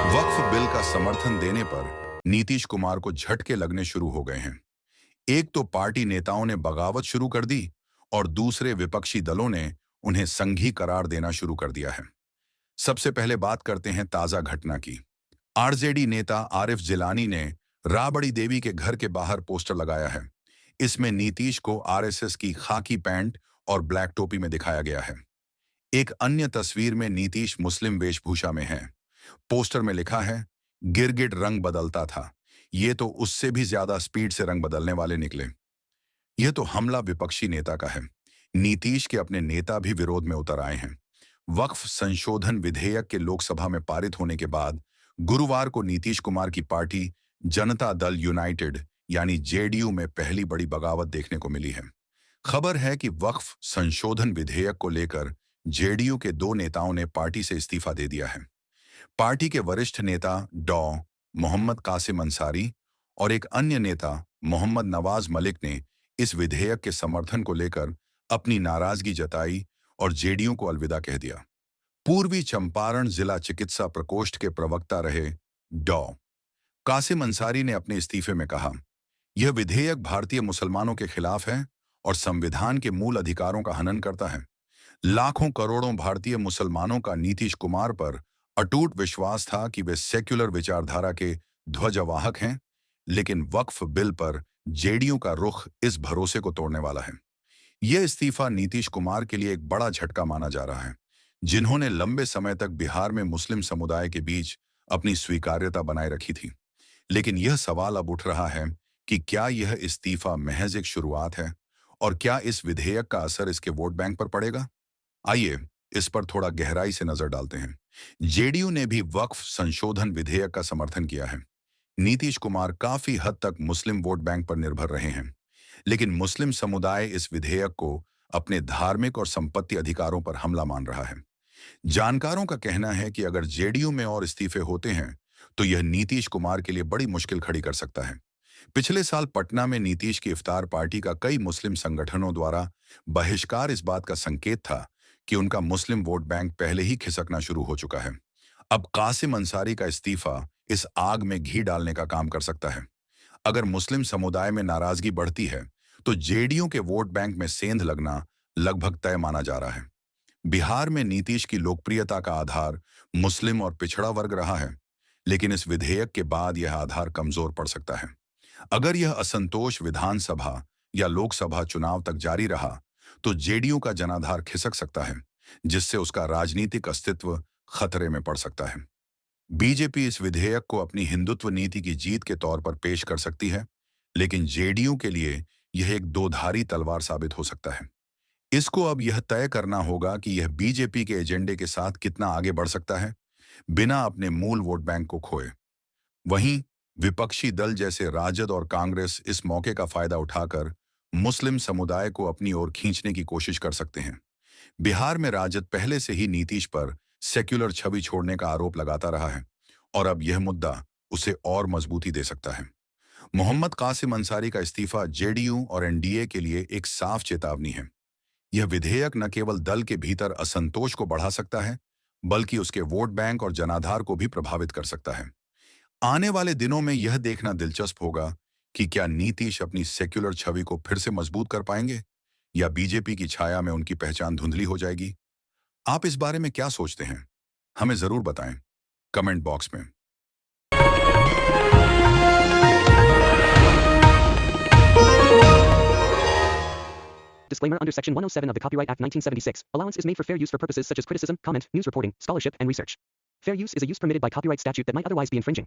वक्फ bill का समर्थन देने पर नीतीश कुमार को झटके लगने शुरू हो गए हैं। एक तो पार्टी नेताओं ने बगावत शुरू कर दी और दूसरे विपक्षी दलों ने उन्हें संघी करार देना शुरू कर दिया है। सबसे पहले बात करते हैं ताजा घटना की। आरजेडी नेता आरिफ जिलानी ने राबड़ी देवी के घर के बाहर पोस्टर लगाया है। इसमें नीतीश को आरएसएस की खाकी पैंट और ब्लैक टोपी में दिखाया गया है। एक अन्य तस्वीर में नीतीश मुस्लिम वेशभूषा में है। पोस्टर में लिखा है, गिरगिट रंग बदलता था, ये तो उससे भी ज्यादा स्पीड से रंग बदलने वाले निकले। यह तो हमला विपक्षी नेता का है। नीतीश के अपने नेता भी विरोध में उतर आए हैं। वक्फ संशोधन विधेयक के लोकसभा में पारित होने के बाद गुरुवार को नीतीश कुमार की पार्टी जनता दल यूनाइटेड यानी जेडीयू में पहली बड़ी बगावत देखने को मिली है। खबर है कि वक्फ संशोधन विधेयक को लेकर जेडीयू के दो नेताओं ने पार्टी से इस्तीफा दे दिया है। पार्टी के वरिष्ठ नेता डॉ मोहम्मद कासिम अंसारी और एक अन्य नेता मोहम्मद नवाज मलिक ने इस विधेयक के समर्थन को लेकर अपनी नाराजगी जताई और जेडीयू को अलविदा कह दिया। पूर्वी चंपारण जिला चिकित्सा प्रकोष्ठ के प्रवक्ता रहे डॉ कासिम अंसारी ने अपने इस्तीफे में कहा, यह विधेयक भारतीय मुसलमानों के खिलाफ है और संविधान के मूल अधिकारों का हनन करता है। लाखों करोड़ों भारतीय मुसलमानों का नीतीश कुमार पर अटूट विश्वास था कि वे सेक्युलर विचारधारा के ध्वजवाहक हैं, लेकिन वक्फ बिल पर जेडीयू का रुख इस भरोसे को तोड़ने वाला है। यह इस्तीफा नीतीश कुमार के लिए एक बड़ा झटका माना जा रहा है, जिन्होंने लंबे समय तक बिहार में मुस्लिम समुदाय के बीच अपनी स्वीकार्यता बनाए रखी थी। लेकिन यह सवाल अब उठ रहा है कि क्या यह इस्तीफा महज एक शुरुआत है और क्या इस विधेयक का असर इसके वोट बैंक पर पड़ेगा। आइए इस पर थोड़ा गहराई से नजर डालते हैं। जेडीयू ने भी वक्फ संशोधन विधेयक का समर्थन किया है। नीतीश कुमार काफी हद तक मुस्लिम वोट बैंक पर निर्भर रहे हैं, लेकिन मुस्लिम समुदाय इस विधेयक को अपने धार्मिक और संपत्ति अधिकारों पर हमला मान रहा है। जानकारों का कहना है कि अगर जेडीयू में और इस्तीफे होते हैं तो यह नीतीश कुमार के लिए बड़ी मुश्किल खड़ी कर सकता है। पिछले साल पटना में नीतीश की इफ्तार पार्टी का कई मुस्लिम संगठनों द्वारा बहिष्कार इस बात का संकेत था कि उनका मुस्लिम वोट बैंक पहले ही खिसकना शुरू हो चुका है। अब कासिम अंसारी का इस्तीफा इस आग में घी डालने का काम कर सकता है। अगर मुस्लिम समुदाय में नाराजगी बढ़ती है तो जेडीयू के वोट बैंक में सेंध लगना लगभग तय माना जा रहा है। बिहार में नीतीश की लोकप्रियता का आधार मुस्लिम और पिछड़ा वर्ग रहा है, लेकिन इस विधेयक के बाद यह आधार कमजोर पड़ सकता है। अगर यह असंतोष विधानसभा या लोकसभा चुनाव तक जारी रहा तो जेडीयू का जनाधार खिसक सकता है, जिससे उसका राजनीतिक अस्तित्व खतरे में पड़ सकता है। बीजेपी इस विधेयक को अपनी हिंदुत्व नीति की जीत के तौर पर पेश कर सकती है, लेकिन जेडीयू के लिए यह एक दोधारी तलवार साबित हो सकता है। इसको अब यह तय करना होगा कि यह बीजेपी के एजेंडे के साथ कितना आगे बढ़ सकता है, बिना अपने मूल वोट बैंक को खोए। वहीं विपक्षी दल जैसे राजद और कांग्रेस इस मौके का फायदा उठाकर मुस्लिम समुदाय को अपनी ओर खींचने की कोशिश कर सकते हैं। बिहार में राजद पहले से ही नीतीश पर सेक्युलर छवि छोड़ने का आरोप लगाता रहा है और अब यह मुद्दा उसे और मजबूती दे सकता है। मोहम्मद कासिम अंसारी का इस्तीफा जेडीयू और एनडीए के लिए एक साफ चेतावनी है। यह विधेयक न केवल दल के भीतर असंतोष को बढ़ा सकता है, बल्कि उसके वोट बैंक और जनाधार को भी प्रभावित कर सकता है। आने वाले दिनों में यह देखना दिलचस्प होगा कि क्या नीतीश अपनी सेक्युलर छवि को फिर से मजबूत कर पाएंगे या बीजेपी की छाया में उनकी पहचान धुंधली हो जाएगी। आप इस बारे में क्या सोचते हैं, हमें जरूर बताएं कमेंट बॉक्स में। Disclaimer under Section 107 of the Copyright Act 1976. Allowance is made for fair use for purposes such as criticism, comment, news reporting, scholarship, and research. Fair use is a use permitted by copyright statute that might otherwise be infringing.